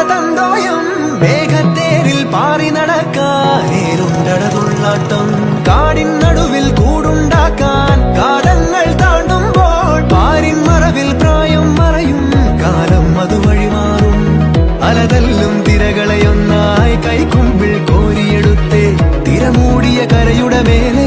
തന്തോയം മേഘത്തേരിൽ പാറി നടക്കാനേരുണ്ടടതുള്ളാട്ടം കാടിൻ നടുവിൽ കൂടുണ്ടാക്കാൻ കാലങ്ങൾ താണ്ടുമ്പോൾ പാരിൻ മറവിൽ പ്രായം മറയും കാലം അതുവഴി മാറും അലതല്ലും തിരകളെയൊന്നായി കൈക്കുമ്പിൾ കോരിയെടുത്തേ തിരമൂടിയ കരയുടെ മേലെ